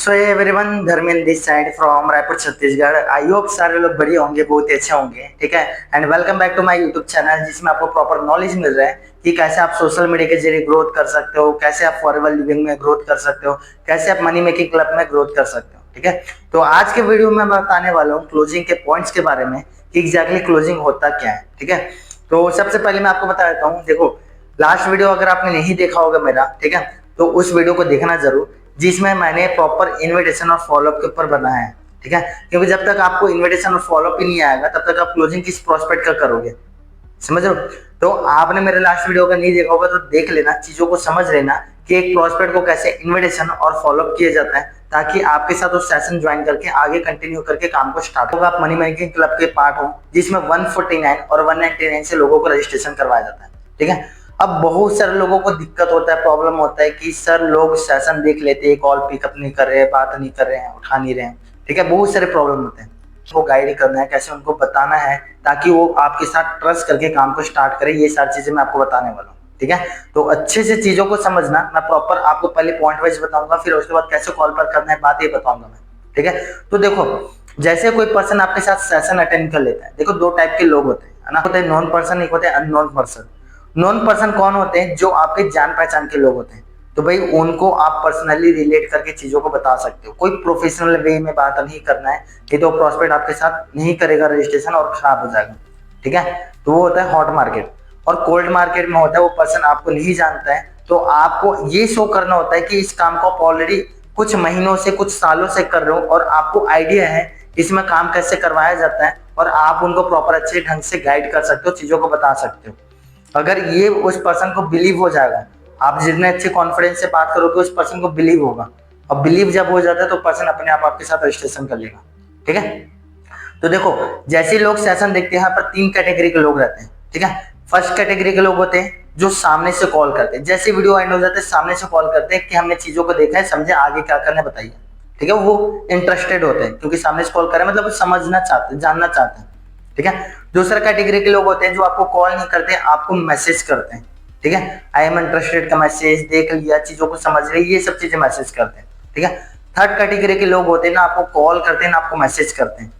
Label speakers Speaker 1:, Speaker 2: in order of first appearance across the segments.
Speaker 1: So everyone, Dharmendra this side from Raipur Chhattisgarh. I hope सारे लोग बढ़िया होंगे, बहुत ही अच्छे होंगे। ठीक है। And welcome back to my YouTube channel, जिसमें आपको प्रॉपर नॉलेज मिल रहा है कि कैसे आप सोशल मीडिया के जरिए ग्रोथ कर सकते हो, कैसे आप फॉरएवर लिविंग में ग्रोथ कर सकते हो, कैसे आप मनी मेकिंग क्लब में ग्रोथ कर सकते हो। ठीक है। तो आज के वीडियो में मैं बताने वाला हूँ क्लोजिंग के पॉइंट्स के बारे में कि एग्जैक्टली क्लोजिंग होता क्या है। ठीक है। तो सबसे पहले मैं आपको बता देता हूँ, देखो लास्ट वीडियो अगर आपने नहीं देखा होगा मेरा, ठीक है, तो उस वीडियो को देखना जरूर, जिसमें मैंने प्रॉपर इनविटेशन और फॉलोअप के ऊपर बनाया है। ठीक है। क्योंकि जब तक आपको इनविटेशन और फॉलोअप ही नहीं आएगा तब तक आप क्लोजिंग किस प्रोस्पेक्ट का करोगे, समझ रहे हो। तो आपने मेरे लास्ट वीडियो का नहीं देखा होगा तो देख लेना, चीजों को समझ लेना कि एक प्रोस्पेक्ट को कैसे इनविटेशन और फॉलोअप किया जाता है, ताकि आपके साथ उस सेशन ज्वाइन करके आगे कंटिन्यू करके काम को स्टार्ट होगा। आप मनी मेकिंग क्लब के पार्ट हो, जिसमें 149 और 199 से लोगों को रजिस्ट्रेशन करवाया जाता है। ठीक है। अब बहुत सारे लोगों को दिक्कत होता है, प्रॉब्लम होता है कि सर लोग सेशन देख लेते हैं, कॉल पिकअप नहीं कर रहे, बात नहीं कर रहे हैं, उठा नहीं रहे हैं। ठीक है। बहुत सारे प्रॉब्लम होते हैं, वो गाइड करना है, कैसे उनको बताना है ताकि वो आपके साथ ट्रस्ट करके काम को स्टार्ट करें। ये सारी चीजें मैं आपको बताने वाला हूँ। ठीक है। तो अच्छे से चीजों को समझना, मैं प्रॉपर आपको पहले पॉइंट वाइज बताऊंगा, फिर उसके बाद कैसे कॉल पर करना है बात ये बताऊंगा मैं। ठीक है। तो देखो, जैसे कोई पर्सन आपके साथ सेशन अटेंड कर लेता है, देखो दो टाइप के लोग होते हैं, है ना। होते हैं नॉन पर्सन, एक होते हैं अननोन पर्सन। नॉन पर्सन कौन होते हैं? जो आपके जान पहचान के लोग होते हैं। तो भाई उनको आप पर्सनली रिलेट करके चीजों को बता सकते हो, कोई प्रोफेशनल वे में बात नहीं करना है, नहीं तो प्रोस्पेक्ट आपके साथ नहीं करेगा रजिस्ट्रेशन और खराब हो जाएगा। ठीक है। तो वो होता है हॉट मार्केट। और कोल्ड मार्केट में होता है वो पर्सन आपको नहीं जानता है, तो आपको ये शो करना होता है कि इस काम को आप ऑलरेडी कुछ महीनों से कुछ सालों से कर रहे हो और आपको आइडिया है इसमें काम कैसे करवाया जाता है, और आप उनको प्रॉपर अच्छे ढंग से गाइड कर सकते हो, चीजों को बता सकते हो। अगर ये उस पर्सन को बिलीव हो जाएगा, आप जितने अच्छे कॉन्फिडेंस से बात करोगे उस पर्सन को बिलीव होगा, और बिलीव जब हो जाता है तो पर्सन अपने आप आपके साथ रजिस्ट्रेशन कर लेगा। ठीक है। तो देखो, जैसे लोग सेशन देखते हैं, यहाँ पर तीन कैटेगरी के लोग रहते हैं। ठीक है। फर्स्ट कैटेगरी के लोग होते हैं जो सामने से कॉल करते हैं, जैसे वीडियो एंड हो जाते हैं सामने से कॉल करते हैं कि हमने चीजों को देखा है, समझे, आगे क्या करना है बताइए। ठीक है। वो इंटरेस्टेड होते हैं क्योंकि सामने से कॉल करें मतलब वो समझना चाहते हैं, जानना चाहते हैं। ठीक है। दूसरा कैटेगरी के लोग होते हैं जो आपको कॉल नहीं करते, आपको मैसेज करते हैं। ठीक है। आई एम इंटरेस्टेड का मैसेज, देख लिया, चीजों को समझ रहे, ये सब चीजें मैसेज करते हैं। ठीक है। थर्ड कैटेगरी के लोग होते हैं ना आपको कॉल करते हैं ना आपको मैसेज करते हैं,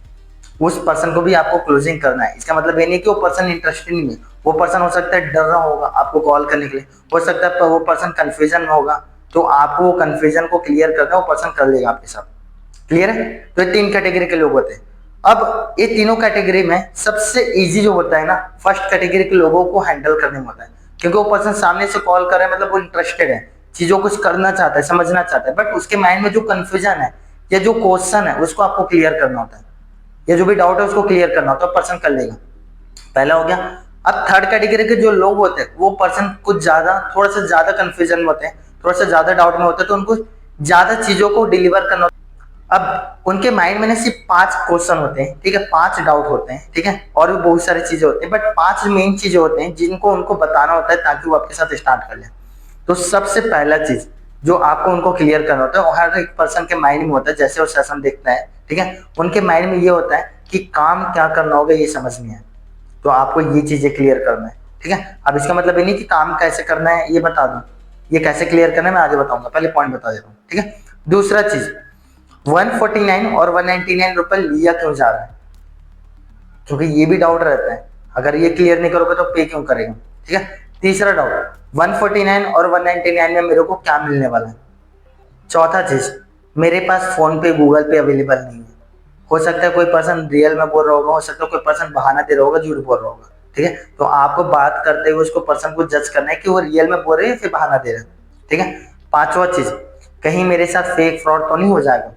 Speaker 1: उस पर्सन को भी आपको क्लोजिंग करना है। इसका मतलब ये नहीं कि वो पर्सन इंटरेस्टेड नहीं है, वो पर्सन हो सकता है डर रहा होगा आपको कॉल करने के लिए, हो सकता है वो पर्सन कंफ्यूजन में होगा, तो आपको वो कंफ्यूजन को क्लियर करना है, वो पर्सन कर लेगा आपके साथ। क्लियर है। तो ये तीन कैटेगरी के लोग होते हैं। अब ये तीनों कैटेगरी में सबसे इजी जो होता है ना, फर्स्ट कैटेगरी के लोगों को हैंडल करने में होता है, क्योंकि वो पर्सन सामने से कॉल कर रहा है मतलब वो इंटरेस्टेड है, चीजों को करना चाहता है, समझना चाहता है, बट उसके माइंड में जो कंफ्यूजन है या जो क्वेश्चन है उसको आपको क्लियर करना होता है, या जो भी डाउट है उसको क्लियर करना होता है, पर्सन कर लेगा। पहला हो गया। अब थर्ड कैटेगरी के जो लोग होते हैं वो पर्सन कुछ ज्यादा, थोड़ा सा ज्यादा कंफ्यूजन में होते हैं, थोड़ा सा ज्यादा डाउट में होते हैं, तो उनको ज्यादा चीजों को डिलीवर करना। अब उनके माइंड में ना सिर्फ 5 क्वेश्चन होते हैं, ठीक है, 5 डाउट होते हैं, ठीक है, और भी बहुत सारी चीजें होती हैं, बट 5 मेन चीजें होते हैं जिनको उनको बताना होता है ताकि वो आपके साथ स्टार्ट कर ले। तो सबसे पहला चीज जो आपको उनको क्लियर करना होता है, वो हर एक पर्सन के माइंड में होता है, जैसे वो सेशन देखता है, ठीक है, उनके माइंड में ये होता है कि काम क्या करना होगा ये समझ नहीं है, तो आपको ये चीजें क्लियर करना है। ठीक है। अब इसका मतलब ये नहीं कि काम कैसे करना है ये बता दूं, ये कैसे क्लियर करना है मैं आगे बताऊंगा, पहले पॉइंट बता देता हूँ। ठीक है। दूसरा चीज, 149 और 199 रुपए लिया क्यों जा रहा है, क्योंकि ये भी डाउट रहता है, अगर ये क्लियर नहीं करोगे तो पे क्यों करेगा। ठीक है। तीसरा डाउट, 149 और 199 में मेरे को क्या मिलने वाला है। चौथा चीज, मेरे पास फोन पे गूगल पे अवेलेबल नहीं है। हो सकता है कोई पर्सन रियल में बोल रहा होगा, हो सकता है कोई पर्सन बहाना दे रहा होगा, झूठ बोल रहा होगा। ठीक है। तो आपको बात करते हुए उसको पर्सन को जज करना है कि वो रियल में बोल रहे हैं फिर बहाना दे रहे हैं। ठीक है। पांचवा चीज, कहीं मेरे साथ फेक फ्रॉड तो नहीं हो जाएगा।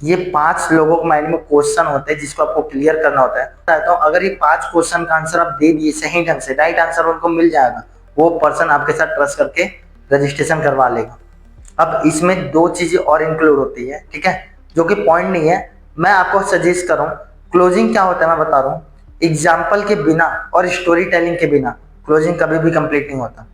Speaker 1: ये 5 लोगों के माइंड में क्वेश्चन होते हैं जिसको आपको क्लियर करना होता है। तो अगर ये 5 क्वेश्चन का आंसर आप दे दिए सही ढंग से, राइट आंसर उनको मिल जाएगा, वो पर्सन आपके साथ ट्रस्ट करके रजिस्ट्रेशन करवा लेगा। अब इसमें 2 चीजें और इंक्लूड होती है, ठीक है, जो कि पॉइंट नहीं है, मैं आपको सजेस्ट कर रहा हूँ। क्लोजिंग क्या होता है मैं बता रहा हूँ। एग्जाम्पल के बिना और स्टोरी टेलिंग के बिना क्लोजिंग कभी भी कंप्लीट नहीं होता।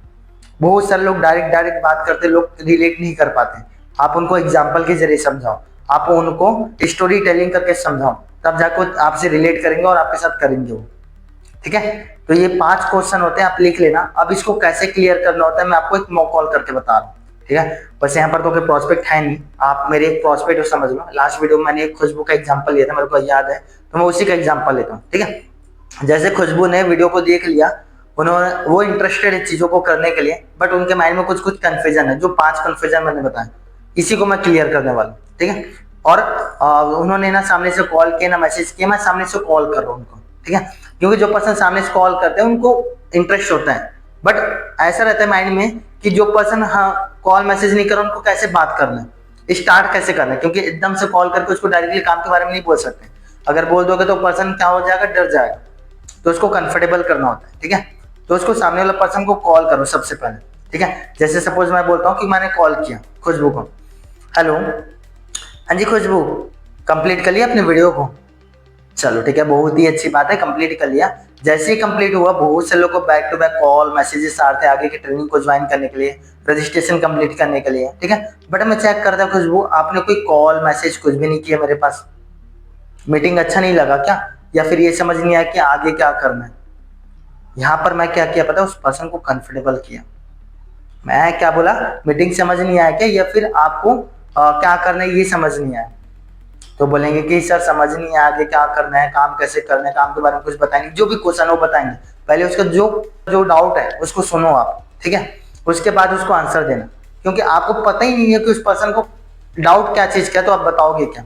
Speaker 1: बहुत सारे लोग डायरेक्ट बात करते, लोग रिलेट नहीं कर पाते। आप उनको एग्जाम्पल के जरिए समझाओ, आप उनको स्टोरी टेलिंग करके समझाओ, तब जाकर आपसे रिलेट करेंगे और आपके साथ करेंगे वो। ठीक है। तो ये 5 क्वेश्चन होते हैं, आप लिख लेना। अब इसको कैसे क्लियर करना होता है मैं आपको एक मॉक कॉल करके बता रहा हूँ। ठीक है। बस यहाँ पर तो कोई प्रोस्पेक्ट है नहीं, आप मेरे एक प्रोस्पेक्ट को समझ लो। लास्ट वीडियो में मैंने एक खुशबू का एग्जांपल लिया था, मेरे को याद है, तो मैं उसी का एग्जांपल लेता हूँ। ठीक है, जैसे खुशबू ने वीडियो को देख लिया, उन्होंने वो इंटरेस्टेड है चीजों को करने के लिए, बट उनके माइंड में कुछ कुछ कंफ्यूजन है, जो 5 कंफ्यूजन मैंने बताया, इसी को मैं क्लियर करने वाला हूँ। ठीक है, और उन्होंने ना सामने से कॉल किया ना मैसेज किया, मैं सामने से कॉल कर रहा हूँ उनको। ठीक है, क्योंकि जो पर्सन सामने से कॉल करते हैं उनको इंटरेस्ट होता है, बट ऐसा रहता है माइंड में कि जो पर्सन हाँ कॉल मैसेज नहीं कर रहा, उनको कैसे बात करना है, स्टार्ट कैसे करना है, क्योंकि एकदम से कॉल करके उसको डायरेक्टली काम के बारे में नहीं बोल सकते। अगर बोल दोगे तो पर्सन क्या हो जाएगा, डर जाएगा, तो उसको कंफर्टेबल करना होता है। ठीक है, तो उसको सामने वाला पर्सन को कॉल करो सबसे पहले। ठीक है, जैसे सपोज मैं बोलता हूँ कि मैंने कॉल किया खुशबू को, हेलो, हाँ जी खुशबू, कंप्लीट कर लिया अपने वीडियो को? चलो ठीक है, बहुत ही अच्छी बात है, कंप्लीट कर लिया। जैसे ही कंप्लीट हुआ, बहुत से लोगों को back to back call messages आ रहे थे आगे की ट्रेनिंग को ज्वाइन करने के लिए, रजिस्ट्रेशन कंप्लीट करने के लिए। ठीक है, बट मैं चेक करता खुशबू, आपने कोई कॉल मैसेज कुछ भी नहीं किया मेरे पास। मीटिंग अच्छा नहीं लगा क्या, या फिर ये समझ नहीं आया कि आगे क्या करना है? यहाँ पर मैं क्या किया पता है, उस पर्सन को कंफर्टेबल किया। मैं क्या बोला, मीटिंग समझ नहीं आया क्या, या फिर आपको क्या करना है ये समझ नहीं आया? तो बोलेंगे कि सर समझ नहीं आया आगे क्या करना है, काम कैसे करना है, काम के बारे में कुछ बताएंगे, जो भी क्वेश्चन हो बताएंगे। पहले उसका जो जो डाउट है उसको सुनो आप। ठीक है, उसके बाद उसको आंसर देना, क्योंकि आपको पता ही नहीं है कि उस पर्सन को डाउट क्या चीज का, तो आप बताओगे क्या?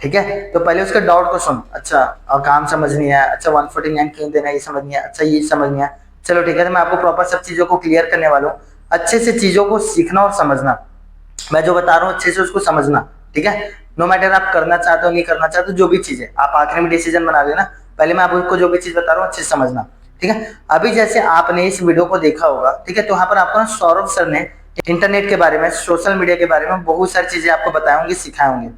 Speaker 1: ठीक है, तो पहले उसके डाउट को सुनो। अच्छा काम समझ नहीं आया, अच्छा 149 क्यों देना ये समझ नहीं आया, अच्छा ये समझ नहीं आया, चलो ठीक है, तो मैं आपको प्रॉपर सब चीजों को क्लियर करने वाला हूँ। अच्छे से चीजों को सीखना और समझना, मैं जो बता रहा हूँ अच्छे से उसको समझना। ठीक है, नो मैटर आप करना चाहते हो नहीं करना चाहते हो, जो भी चीज है आप आखिर में डिसीजन बना लेना, पहले मैं आपको जो भी चीज बता रहा हूँ अच्छे से समझना। ठीक है, अभी जैसे आपने इस वीडियो को देखा होगा, ठीक है, तो वहां पर आपको ना सौरभ सर ने इंटरनेट के बारे में, सोशल मीडिया के बारे में बहुत सारी चीजें आपको बताए होंगे, सिखाए होंगे।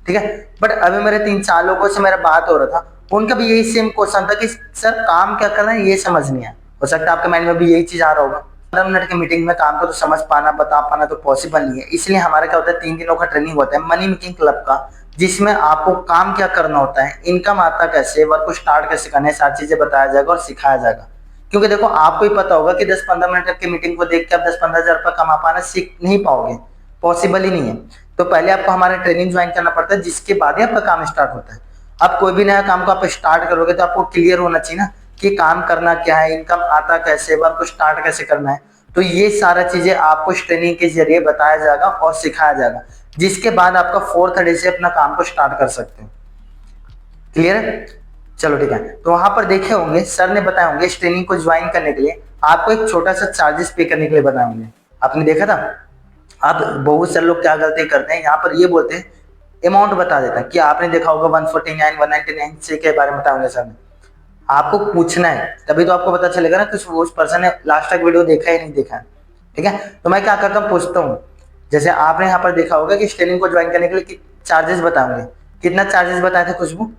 Speaker 1: ठीक है, बट अभी मेरे 3-4 लोगों से मेरा बात हो रहा था, उनका भी यही सेम क्वेश्चन था कि सर काम क्या करना है ये समझ नहीं आया। हो सकता है आपके माइंड में भी यही चीज आ रहा होगा। 15 मिनट की मीटिंग में काम को तो समझ पाना, बता पाना तो पॉसिबल नहीं है। इसलिए हमारा क्या होता है, 3 दिनों का ट्रेनिंग होता है मनी मेकिंग क्लब का, जिसमें आपको काम क्या करना होता है, इनकम आता कैसे, वर्क को स्टार्ट कैसे करना है, सारी चीजें बताया जाएगा और सिखाया जाएगा। क्योंकि देखो आपको ही पता होगा कि 10-15 मिनट की मीटिंग को देख के आप 10-15 हजार रुपये कमा पाना सीख नहीं पाओगे, पॉसिबल ही नहीं है। तो पहले आपको हमारा ट्रेनिंग ज्वाइन करना पड़ता है, जिसके बाद ही आपका काम स्टार्ट होता है। आप कोई भी नया काम को आप स्टार्ट करोगे तो आपको क्लियर होना चाहिए ना कि काम करना क्या है, इनकम आता कैसे, वर्क को स्टार्ट कैसे करना है। तो ये सारा चीजें आपको इस ट्रेनिंग के जरिए बताया जाएगा और सिखाया जाएगा, जिसके बाद आपका 4th डे से अपना काम को स्टार्ट कर सकते हो। क्लियर है? चलो ठीक है, तो वहां पर देखे होंगे सर ने बताए होंगे इस ट्रेनिंग को ज्वाइन करने के लिए आपको एक छोटा सा चार्जेस पे करने के लिए बताए होंगे। आपने देखा था? आप बहुत सारे लोग क्या गलती करते हैं, यहाँ पर ये बोलते हैं, अमाउंट बता देता है कि आपने देखा होगा 149 199 से के बारे में बताऊंगे सर ने। आपको पूछना है, तभी तो आपको पता चलेगा ना कि उस पर्सन ने लास्ट तक वीडियो देखा है नहीं देखा है। ठीक है, तो मैं क्या करता हूँ, पूछता हूँ। जैसे आपने यहाँ पर देखा होगा कि इस ट्रेनिंग को ज्वाइन करने के लिए चार्जेस बताऊंगे, कितना चार्जेस बताए थे खुशबू?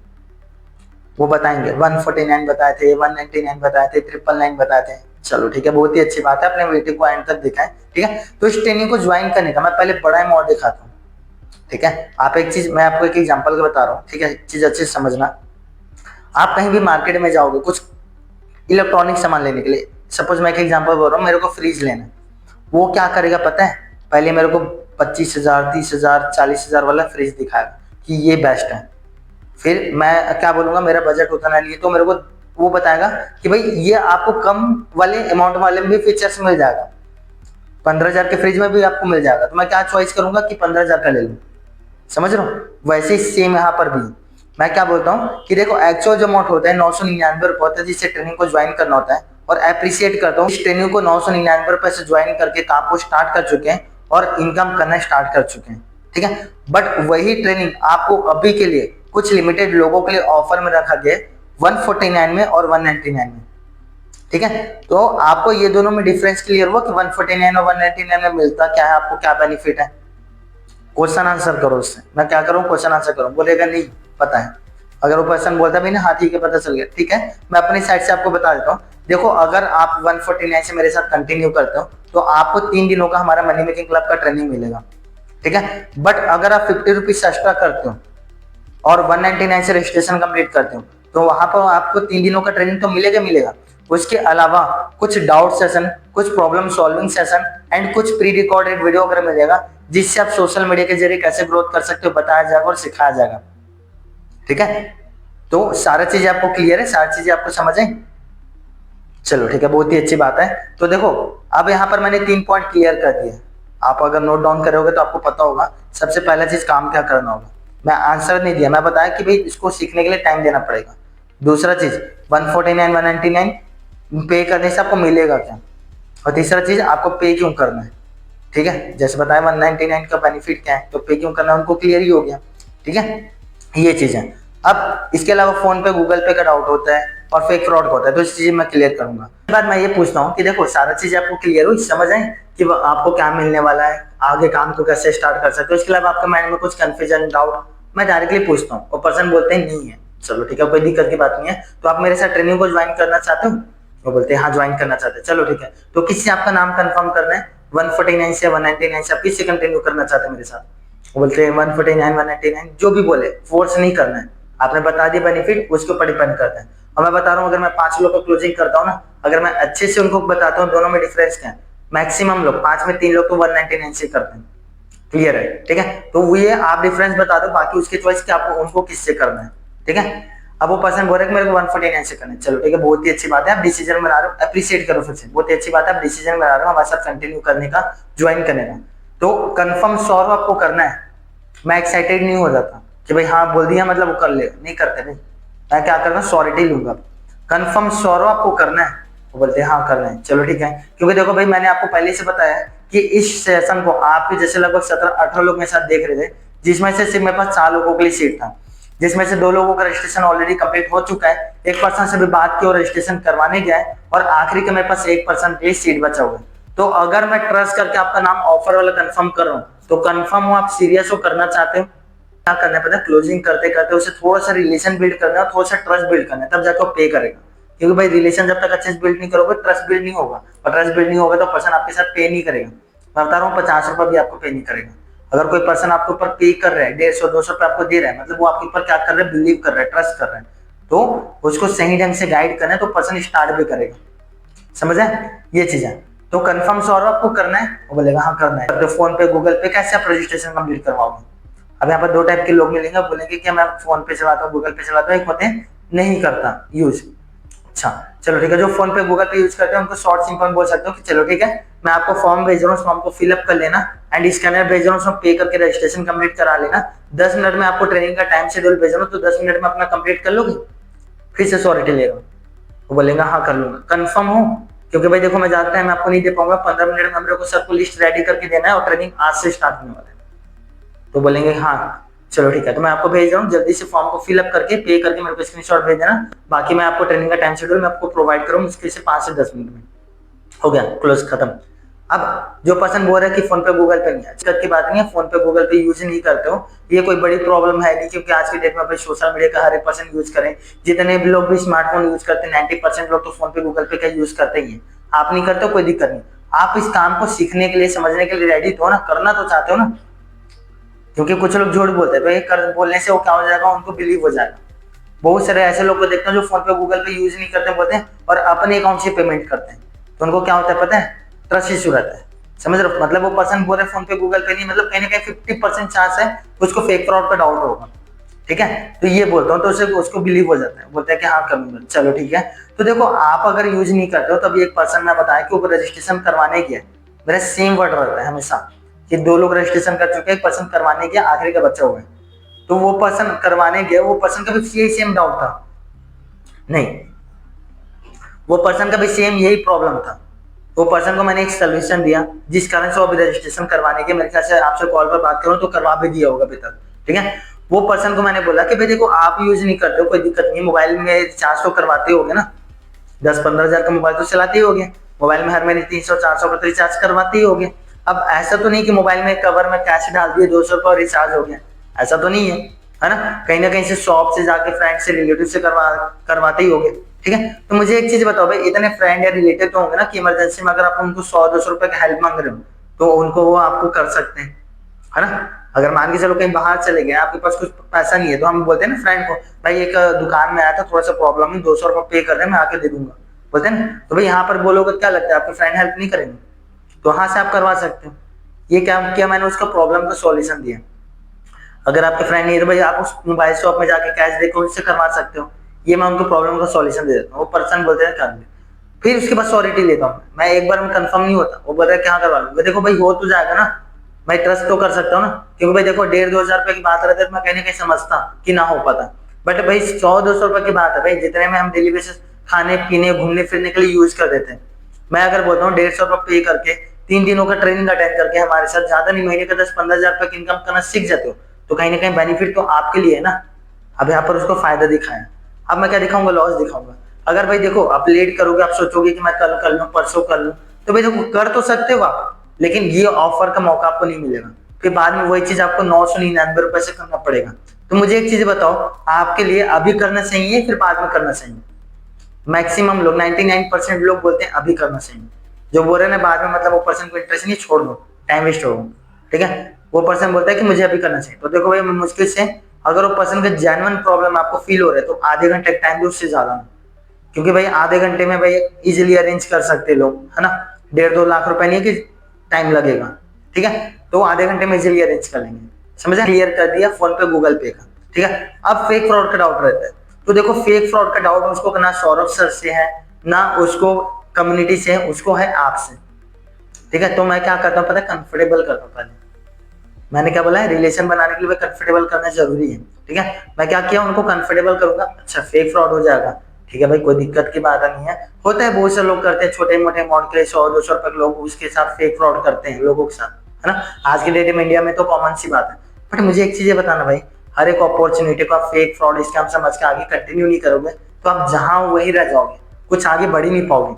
Speaker 1: वो बताएंगे 149 बताए थे, 199 बताए थे, 999 बताए थे। चलो ठीक है, बहुत ही अच्छी बात है, अपने वीडियो को एंड तक देखा है। ठीक है, तो इस ट्रेनिंग को ज्वाइन करने का मैं पहले बड़ा अमाउंट दिखाता हूँ। ठीक है, आप एक चीज, मैं आपको एक एग्जांपल का बता रहा हूँ, ठीक है, चीज अच्छे से समझना। आप कहीं भी मार्केट में जाओगे कुछ इलेक्ट्रॉनिक सामान लेने के लिए, सपोज मैं एक एग्जांपल बोल रहा हूँ, मेरे को फ्रिज लेना है, वो क्या करेगा पता है, पहले मेरे को 25,000 30,000 40,000 वाला फ्रिज दिखाएगा कि ये बेस्ट है। फिर मैं क्या बोलूंगा, मेरा बजट उतना नहीं है, तो मेरे को वो बताएगा कि भाई ये आपको कम वाले अमाउंट वाले में भी फीचर्स मिल जाएगा, 15,000 के फ्रिज में भी आपको मिल जाएगा। तो मैं क्या चॉइस करूंगा कि 15,000 का ले लूं। समझ रहा हूँ? वैसे ही सेम यहाँ पर भी मैं क्या बोलता हूँ कि देखो एक्चुअल जो अमाउंट होता है 999 रुपये होता है, जिससे ट्रेनिंग को ज्वाइन करना होता है। और अप्रिशिएट करता हूँ इस ट्रेनिंग को 999 रुपये से ज्वाइन करके काम को स्टार्ट कर चुके हैं और इनकम करना स्टार्ट कर चुके हैं। ठीक है, बट वही ट्रेनिंग आपको अभी के लिए कुछ लिमिटेड लोगों के लिए ऑफर में रखा गया 149 में और 199 में। ठीक है, तो आपको ये दोनों में डिफरेंस क्लियर हुआ कि 149 और 199 में मिलता क्या है, आपको क्या बेनिफिट है। क्वेश्चन आंसर करो उससे, मैं क्या करूँ, क्वेश्चन आंसर करो। बोलेगा नहीं पता है, अगर वो पर्सन बोलता भी ना हाँ ठीक है पता चल गया, ठीक है, मैं अपनी साइड से आपको बता देता हूँ। देखो अगर आप 149 से मेरे साथ कंटिन्यू करते हो तो आपको 3 दिनों का हमारा मनी मेकिंग क्लब का ट्रेनिंग मिलेगा। ठीक है, बट अगर आप 50 रुपीज एक्स्ट्रा करते हो और 199 से रजिस्ट्रेशन कंप्लीट करते हो तो वहां पर आपको 3 दिनों का ट्रेनिंग तो मिलेगा मिलेगा, उसके अलावा कुछ डाउट सेशन, कुछ प्रॉब्लम सॉल्विंग सेशन एंड कुछ प्री रिकॉर्डेड वीडियो वगैरह मिलेगा, जिससे आप सोशल मीडिया के जरिए कैसे ग्रोथ कर सकते हो बताया जाएगा और सिखाया जाएगा। ठीक है, तो सारा चीज आपको क्लियर है, सारी चीजें आपको समझ आई? चलो ठीक है, बहुत ही अच्छी बात है। तो देखो अब यहाँ पर मैंने 3 पॉइंट क्लियर कर दिए, आप अगर नोट डाउन करोगे तो आपको पता होगा सबसे पहला चीज काम क्या करना होगा। मैं आंसर नहीं दिया, मैं बताया कि भाई इसको सीखने के लिए टाइम देना पड़ेगा। दूसरा चीज 149 199 पे करने से आपको मिलेगा क्या, और तीसरा चीज आपको पे क्यों करना है। ठीक है, जैसे बताया 199 का बेनिफिट क्या है, तो पे क्यों करना है उनको क्लियर ही हो गया। ठीक है, ये चीज है। अब इसके अलावा फोन पे गूगल पे का डाउट होता है और फेक फ्रॉड का होता है, तो इस चीज मैं क्लियर करूंगा। उसके बाद मैं ये पूछता हूँ कि देखो सारा चीज आपको क्लियर हुई, समझ आए कि आपको क्या मिलने वाला है, आगे काम को कैसे स्टार्ट कर सकते हो। इसके अलावा आपके माइंड में कुछ कंफ्यूजन डाउट मैं डायरेक्टली पूछता हूँ और पर्सन बोलते हैं नहीं है, चलो ठीक है कोई दिक्कत की बात नहीं है, तो आप मेरे साथ ट्रेनिंग को ज्वाइन करना चाहते हो। वो बोलते हैं हाँ ज्वाइन करना चाहते हैं, चलो ठीक है। तो किससे आपका नाम कंफर्म करना है, 149 से 199 से आप किससे कंटिन्यू करना चाहते हैं मेरे साथ। वो बोलते हैं 149 199, जो भी बोले फोर्स नहीं करना है, आपने बता दिया बेनिफिट, उसके ऊपर डिपेंड करता है। और मैं बता रहा हूँ अगर मैं 5 लोग का क्लोजिंग करता हूँ ना, अगर मैं अच्छे से उनको बताता हूँ दोनों में डिफरेंस क्या है, मैक्सिमम लोग 5 में 3 लोग तो 199 से करते हैं। क्लियर है? ठीक है, तो ये आप डिफरेंस बता दो, बाकी उसके चॉइस कि आपको उनको किससे करना है। ठीक है, अब वो पर्सन बोल रहे कि मेरे को 149 से करना है, चलो ठीक है बहुत ही अच्छी बात है, आप डिसीजन बना रहे हो, अप्रिशिएट करो फिर से, बहुत ही अच्छी बात है, आप डिसीजन बना रहे हो हमारे साथ कंटिन्यू करने का, ज्वाइन करने का। तो कंफर्म 100 आपको करना है। मैं एक्साइटेड नहीं हो जाता कि भाई हाँ बोल दिया मतलब वो कर ले, नहीं करते भाई। मैं क्या करता हूँ, सॉरिटी लूंगा, कंफर्म 100 आपको करना है। वो बोलते हैं हाँ करना है, चलो ठीक है। क्योंकि देखो भाई मैंने आपको पहले से बताया कि इस सेशन को आपके जैसे लगभग 17-18 लोग मेरे साथ देख रहे थे, जिसमें से सिर्फ मेरे पास 4 लोगों के लिए सीट था, जिसमें से 2 लोगों का रजिस्ट्रेशन ऑलरेडी कंप्लीट हो चुका है, एक पर्सन से भी बात की और रजिस्ट्रेशन करवाने गया है, और आखिरी के मेरे पास 1 पर्सन के लिए सीट बचा हुआ है। तो अगर मैं ट्रस्ट करके आपका नाम ऑफर वाला कंफर्म कर रहा हूँ, तो कंफर्म हो आप सीरियस हो, करना चाहते हो, क्या करना है पता है, क्लोजिंग करते करते उसे थोड़ा सा रिलेशन बिल्ड करना है, थोड़ा सा ट्रस्ट बिल्ड करना है, तब जाकर पे करेगा। क्योंकि भाई रिलेशन जब तक अच्छे से बिल्ड नहीं करोगे ट्रस्ट बिल्ड नहीं होगा, और ट्रस्ट बिल्ड नहीं होगा तो पर्सन आपके साथ पे नहीं करेगा। मैं बता रहा हूँ 50 रुपए भी आपको पे नहीं करेगा। अगर कोई पर्सन आपके ऊपर पे कर रहा है 150-200 रुपए आपको दे रहा है, मतलब वो आपके ऊपर क्या कर रहा है, बिलीव कर रहा है, ट्रस्ट कर रहा है, तो उसको सही ढंग से गाइड करना है तो पर्सन स्टार्ट भी करेगा। समझ आए ये चीजें? तो कंफर्म 100 आपको करना है, वो बोलेगा हाँ करना है। तो फोन पे गूगल पे कैसे आप रजिस्ट्रेशन कंप्लीट करवाओगे। अब यहाँ पर 2 टाइप के लोग मिलेंगे, बोलेंगे कि मैं फोन पे चलाता हूँ गूगल पे चलाता हूँ, एक होते हैं नहीं करता यूज। अच्छा चलो ठीक है, जो फोन पे गूगल पे यूज करते हैं उनको शॉर्ट सिंपल बोल सकते हो कि चलो ठीक है मैं आपको फॉर्म भेज रहा हूँ, फॉर्म को फिलअप कर लेना एंड स्कैनर भेज रहा हूँ, उसमें पे करके रजिस्ट्रेशन कंप्लीट करा लेना। 10 मिनट में आपको ट्रेनिंग का टाइम शेड्यूल भेज रहा हूँ, तो 10 मिनट में अपना कंप्लीट कर लोगे। फिर से सॉरिटी ले रहा हूँ, वो बोलेगा हाँ कर लूंगा। कंफर्म हो? क्योंकि भाई देखो मैं जानता है मैं आपको नहीं दे पाऊंगा, 15 मिनट में मेरे को सबको लिस्ट रेडी करके देना है और ट्रेनिंग आज से स्टार्ट होने वाला है। तो बोलेंगे हाँ चलो ठीक है, तो मैं आपको भेज रहा हूँ, जल्दी से फॉर्म को फिलअप करके पे करके मेरे को स्क्रीनशॉट भेज देना। बाकी मैं आपको ट्रेनिंग का टाइम शेड्यूल मैं आपको प्रोवाइड करूँ मुश्किल से 5 से 10 मिनट में। हो गया, क्लोज खत्म। अब जो पर्सन बोल रहा है कि फोन पे गूगल पे नहीं है, दिक्कत की बात नहीं है, फोन पे गूगल पे यूज नहीं करते हो, ये कोई बड़ी प्रॉब्लम है नहीं, क्योंकि आज की डेट में सोशल मीडिया का हर एक पर्सन यूज करें। जितने भी लोग भी स्मार्टफोन यूज करते हैं 90% लोग तो फोन पे गूगल पे का यूज करते ही है। आप नहीं करते हो कोई दिक्कत नहीं, आप इस काम को सीखने के लिए समझने के लिए रेडी तो हो ना, करना तो चाहते हो ना। क्योंकि कुछ लोग झूठ बोलते हैं, तो ये कर बोलने से वो क्या हो जाएगा, उनको बिलीव हो जाएगा। बहुत सारे ऐसे लोग को देखते हैं जो फोन पे गूगल पे यूज नहीं करते बोलते हैं और अपने अकाउंट से पेमेंट करते हैं, तो उनको क्या होता है पता है, ट्रस्ट इशू रहता है। समझ रहे हो, मतलब वो पर्सन बोल रहे फोन पे गूगल पे नहीं, मतलब कहीं ना कहीं 50% चांस है उसको फेक फ्रॉड का डाउट होगा। ठीक है, तो ये बोलता हूँ तो उसे उसको बिलीव हो जाता है, बोलता है कि हाँ करूंगा, चलो ठीक है। तो देखो आप अगर यूज नहीं करते हो, तब एक पर्सन ने बताया कि वो रजिस्ट्रेशन करवाने गया, मेरा सेम वर्ड रहता है हमेशा कि 2 लोग रजिस्ट्रेशन कर चुके हैं, एक पर्सन करवाने गया, आखिरी का बच्चा हुआ है। तो वो पर्सन करवाने गया, वो पर्सन का भी यही सेम डाउट था, नहीं वो पर्सन का भी सेम यही प्रॉब्लम था। वो पर्सन को मैंने एक सोल्यूशन दिया जिस कारण से वो अभी रजिस्ट्रेशन करवाने के, मेरे ख्याल से आपसे कॉल पर बात करूं तो करवा भी दिया होगा अभी तक। ठीक है, वो पर्सन को मैंने बोला कि भाई देखो आप यूज नहीं करते हो कोई दिक्कत नहीं, मोबाइल में रिचार्ज तो करवाते होगे ना, 10-15 हजार का मोबाइल तो चलाते ही होगे, मोबाइल में हर महीने 300-400 का तो रिचार्ज करवाते ही होगे। अब ऐसा तो नहीं कि मोबाइल में कवर में कैश डाल दिए 200 रुपये और रिचार्ज हो गया, ऐसा तो नहीं है ना, कहीं ना कहीं से शॉप से जाके फ्रेंड से रिलेटिव से करवाते ही होगे। ठीक है, तो मुझे एक चीज बताओ भाई, इतने फ्रेंड या रिलेटिव तो होंगे ना कि इमरजेंसी में अगर आप उनको 100-200 रुपए का हेल्प मांग रहे हो तो उनको वो आपको कर सकते हैं, है ना। अगर मान के चलो कहीं बाहर चले गए, आपके पास कुछ पैसा नहीं है, तो हम बोलते हैं ना फ्रेंड को, भाई एक दुकान में आया था थोड़ा सा प्रॉब्लम है, 200 रुपये पे कर रहे हैं मैं आके दे दूंगा, बोलते हैं ना। तो भाई यहाँ पर बोलोगे क्या लगता है आपके फ्रेंड हेल्प नहीं करेंगे? तो वहां से आप करवा सकते हो। ये क्या किया मैंने, उसका प्रॉब्लम का सॉल्यूशन दिया। अगर आपके फ्रेंड नहीं है तो भाई आप उस मोबाइल शॉप में जाके कैश देखो, उससे करवा सकते हो। ये मैं उनको प्रॉब्लम का सॉल्यूशन दे देता हूँ, वो पर्सन बोलते हैं कर ले। फिर उसके बाद सॉरिटी लेता हूँ मैं एक बार में कंफर्म नहीं होता, वो बोलता है क्या करवा लूंगा, देखो भाई हो तो जाएगा ना, मैं ट्रस्ट तो कर सकता हूँ ना। क्योंकि भाई देखो 1,500-2,000 रुपए की बात रहती है तो मैं कहीं ना कहीं समझता कि ना हो पाता। बट भाई 100-200 रुपए की बात है भाई, जितने में हम डेली बेसिस खाने पीने घूमने फिरने के लिए यूज कर देते हैं। मैं अगर बोलता हूँ 150 रुपए पे करके 3 दिनों का ट्रेनिंग अटेंड करके हमारे साथ, ज्यादा नहीं महीने का 10-15 हजार रुपए की इनकम करना सीख जाते हो, तो कहीं ना कहीं बेनिफिट तो आपके लिए है ना। अब यहाँ पर उसको फायदा दिखाएं। अब मैं क्या दिखाऊंगा, लॉस दिखाऊंगा। अगर भाई देखो आप लेट करोगे, आप सोचोगे कि मैं कल कर लूँ परसों कर लूँ, तो भाई देखो कर तो सकते हो आप, लेकिन ये ऑफर का मौका आपको नहीं मिलेगा। फिर बाद में वही चीज आपको 999 रुपए से करना पड़ेगा। तो मुझे एक चीज बताओ, आपके लिए अभी करना चाहिए फिर बाद में करना चाहिए? मैक्सिमम लोग 99% लोग बोलते हैं अभी करना चाहिए। जो बोल रहे हैं ना बाद में, मतलब वो पर्सन को इंटरेस्ट नहीं, छोड़ दो, टाइम वेस्ट होगा। ठीक है, वो पर्सन बोलता है कि मुझे अभी करना चाहिए। तो देखो भाई मुश्किल से अगर वो पर्सन का जेन्युइन प्रॉब्लम आपको फील हो रहा है तो आधे घंटे टाइम दो, उससे ज्यादा नहीं। क्योंकि भाई आधे घंटे में भाई इजीली अरेंज कर सकते लोग, है ना। 1.5-2 लाख रुपए नहीं कि टाइम लगेगा। ठीक है, तो आधे घंटे में इजीली अरेंज कर लेंगे। समझे, क्लियर कर दिया फोन पे गूगल पे का। ठीक है, अब फेक फ्रॉड का डाउट रहता है। तो देखो फेक फ्रॉड का डाउट उसको ना सौरभ सर से है, ना उसको कम्युनिटी से है, उसको है आपसे। ठीक है, तो मैं क्या करता हूँ पता है, कंफर्टेबल करता हूँ पहले। मैंने क्या बोला है, रिलेशन बनाने के लिए कंफर्टेबल करना जरूरी है। ठीक है, मैं क्या किया, उनको कंफर्टेबल करूंगा। अच्छा फेक फ्रॉड हो जाएगा, ठीक है भाई कोई दिक्कत की बात नहीं है। होता है बहुत से लोग करते हैं, छोटे मोटे अमाउंट के लिए 100-200 रुपए लोग उसके साथ फेक फ्रॉड करते हैं लोगों के साथ, है ना। आज की डेट में इंडिया में तो कॉमन सी बात है। बट मुझे एक चीज बताना भाई, हर एक अपॉर्चुनिटी को आप फेक फ्रॉड स्कैम समझ के आगे कंटिन्यू नहीं करोगे तो आप जहां वहीं रह जाओगे, कुछ आगे बढ़ ही नहीं पाओगे।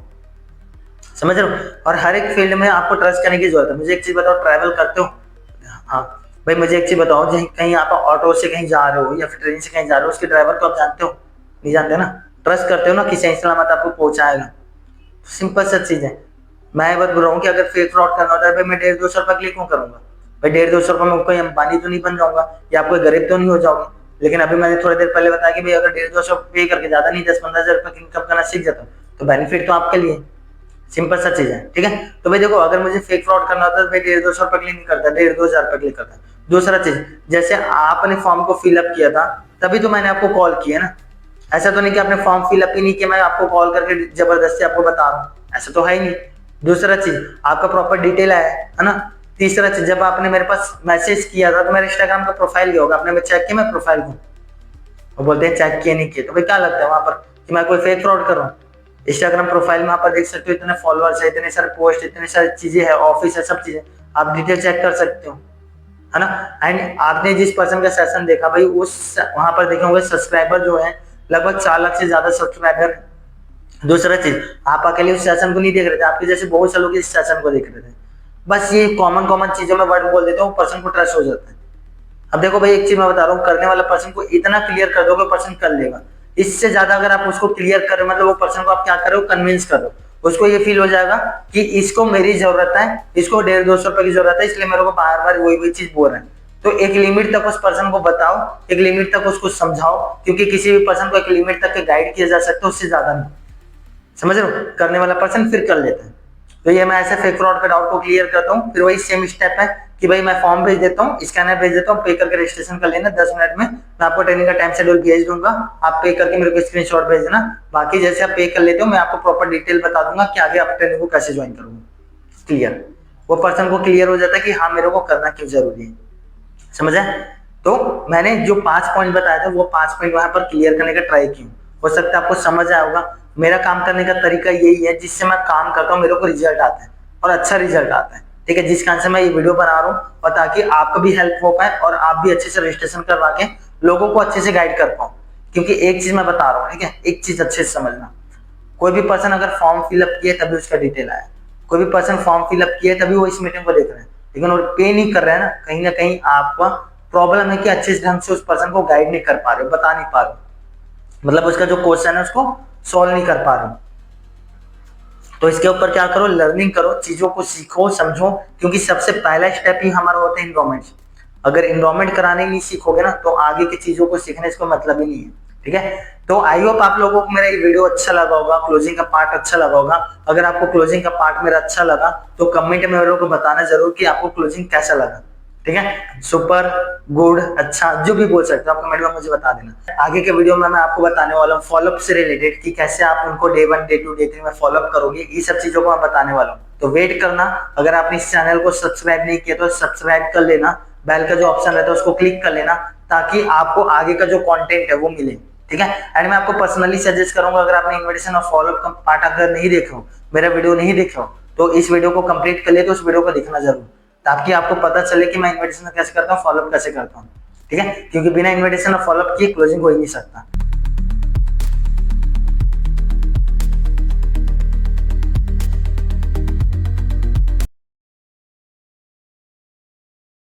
Speaker 1: समझ रहे हो। और हर एक फील्ड में आपको ट्रस्ट करने की जरूरत है। मुझे एक चीज बताओ, ट्रैवल करते हो? हाँ भाई मुझे एक चीज बताओ, कहीं आप ऑटो से कहीं जा रहे हो या फिर ट्रेन से कहीं जा रहे हो, उसके ड्राइवर को आप जानते हो? नहीं जानते ना। ट्रस्ट करते हो ना कि सही सलामत आपको पहुंचाएगा। सिंपल सा चीज है। मैं बात बोल रहा हूँ कि अगर फेक फ्रॉड करना होता है भाई मैं 150-200 रुपए के लिए क्यों करूंगा? भाई 150-200 रुपए में कोई अंबानी तो नहीं बन जाऊंगा या आप कोई गरीब तो नहीं हो जाओगे। लेकिन अभी मैंने थोड़ी देर पहले बताया कि भाई अगर 150-200 पे करके, ज्यादा नहीं 10-15 हजार रुपए की इनकम करना सीख जाता हूँ, तो बेनिफिट तो आपके लिए। सिंपल सा चीज है। ठीक है, तो भाई देखो अगर मुझे फेक फ्रॉड करना होता है तो भाई 150-200 रुपए के लिए नहीं करता, 1,500-2,000 रुपए के लिए करता। दूसरा चीज, जैसे आपने फॉर्म को फिलअप किया था तभी तो मैंने आपको कॉल किया ना। ऐसा तो नहीं कि आपने फॉर्म फिलअप ही नहीं किया, मैं आपको कॉल करके जबरदस्ती आपको बता रहा हूँ, ऐसा तो है ही नहीं। दूसरा चीज, आपका प्रॉपर डिटेल आया है ना। तीसरा चीज, जब आपने मेरे पास मैसेज किया था तो मेरे इंस्टाग्राम का प्रोफाइल गया होगा, आपने चेक किया मैं प्रोफाइल को? वो बोलते हैं चेक किए नहीं किए, तो भाई क्या लगता है वहां पर कि मैं कोई फेक फ्रॉड कर रहा हूँ? इंस्टाग्राम प्रोफाइल में वहां पर देख सकते हो इतने फॉलोअर्स है, इतने सारे पोस्ट, इतने सारी चीजें है, ऑफिस है, सब चीजें आप डिटेल चेक कर सकते हो, है ना। एंड आपने जिस पर्सन का सेशन देखा भाई उस वहां पर देखे होंगे सब्सक्राइबर जो है लगभग 4 लाख से ज्यादा सब्सक्राइबर। दूसरा चीज, आप अकेले उस सेशन को नहीं देख रहे थे, आपके जैसे बहुत से लोग इस सेशन को देख रहे थे। बस ये कॉमन कॉमन चीजों में वर्ड बोल देते हो, पर्सन को ट्रस्ट हो जाता है। अब देखो भाई एक चीज मैं बता रहा हूँ, करने वाला पर्सन को इतना क्लियर कर दोगे पर्सन कर लेगा। इससे ज्यादा अगर आप उसको क्लियर कर, मतलब वो पर्सन को आप क्या करो, कन्विंस करो, उसको ये फील हो जाएगा कि इसको मेरी जरूरत है, इसको 150-200 रुपए की जरूरत है, इसलिए मेरे को बार बार वही वही चीज बोल रहे हैं। तो एक लिमिट तक उस पर्सन को बताओ, एक लिमिट तक उसको समझाओ, क्योंकि किसी भी पर्सन को एक लिमिट तक गाइड किया जा सकता है, उससे ज्यादा नहीं। समझ रहे हो, करने वाला पर्सन फिर कर लेता है। तो ये मैं ऐसे फेक फ्रॉड का डाउट को क्लियर करता हूँ। फिर वही सेम स्टेप है कि भाई मैं फॉर्म भेज देता हूँ, स्कैनर भेज देता हूँ, पे करके रजिस्ट्रेशन कर लेना 10 मिनट में। मैं आपको ट्रेनिंग का टाइम शेड्यूल भेज दूंगा, आप पे करके मेरे को स्क्रीनशॉट भेज देना। बाकी जैसे आप पे कर लेते हो मैं आपको प्रॉपर डिटेल बता दूंगा कि आगे आप ट्रेनिंग को कैसे ज्वाइन करूंगा। क्लियर, वो पर्सन को क्लियर हो जाता है कि हाँ मेरे को करना क्यों जरूरी है। समझा? तो मैंने जो 5 पॉइंट बताया था वो 5 पॉइंट वहां पर क्लियर करने का ट्राई किया। हो सकता है आपको समझ आया होगा। मेरा काम करने का तरीका यही है, जिससे मैं काम करता हूँ मेरे को रिजल्ट आता है और अच्छा रिजल्ट आता है। ठीक है, जिस कारण से मैं ये वीडियो बना रहा हूँ, और ताकि आपको भी हेल्प हो पाए और आप भी अच्छे से रजिस्ट्रेशन करवा के लोगों को अच्छे से गाइड कर पाओ। क्योंकि एक चीज मैं बता रहा हूँ, ठीक है, एक चीज अच्छे से समझना, कोई भी पर्सन अगर फॉर्म फिलअप किए तभी उसका डिटेल आया, कोई भी पर्सन फॉर्म फिलअप किए तभी वो इस मीटिंग को देख रहे हैं, लेकिन वो पे नहीं कर रहे हैं ना कहीं आपका प्रॉब्लम है कि अच्छे ढंग से उस पर्सन को गाइड नहीं कर पा रहे, बता नहीं पा रहे, मतलब उसका जो क्वेश्चन है उसको सॉल्व नहीं कर पा रहे। तो इसके ऊपर क्या करो, लर्निंग करो, चीजों को सीखो समझो, क्योंकि सबसे पहला स्टेप ही हमारा होता है इन्वायरमेंट। अगर इन्वायरमेंट कराने नहीं सीखोगे ना तो आगे की चीजों को सीखने से कोई मतलब ही नहीं है। ठीक है। तो आई होप आप लोगों को मेरा ये वीडियो अच्छा लगा होगा, क्लोजिंग का पार्ट अच्छा लगा होगा। अगर आपको क्लोजिंग का पार्ट मेरा अच्छा लगा तो कमेंट में मेरे को बताना जरूर कि आपको क्लोजिंग कैसा लगा। ठीक है, सुपर, गुड, अच्छा, जो भी बोल सकते हो आप कमेंट में मुझे बता देना। आगे के वीडियो में मैं आपको बताने वाला हूँ फॉलोअप से रिलेटेड कि कैसे आप उनको डे 1 डे 2 डे 3 में फॉलोअप करोगे, ये सब चीजों को मैं बताने वाला हूँ। तो वेट करना। अगर आपने इस चैनल को सब्सक्राइब नहीं किया तो सब्सक्राइब कर लेना, बेल का जो ऑप्शन रहता है उसको क्लिक कर लेना, ताकि आपको आगे का जो कंटेंट है वो मिले। ठीक है, एंड मैं आपको पर्सनली सजेस्ट करूंगा, अगर आपने इन्विटेशन और फॉलोअप का पार्ट अगर नहीं देखे हो, मेरा वीडियो नहीं देखे हो, तो इस वीडियो को कंप्लीट कर ले, तो उस वीडियो को देखना जरूर, ताकि आपको पता चले कि मैं इन्विटेशन कैसे करता हूँ, फॉलोअप कैसे करता हूँ। ठीक है, क्योंकि बिना इन्विटेशन और फॉलोअप किए क्लोजिंग हो ही नहीं सकता।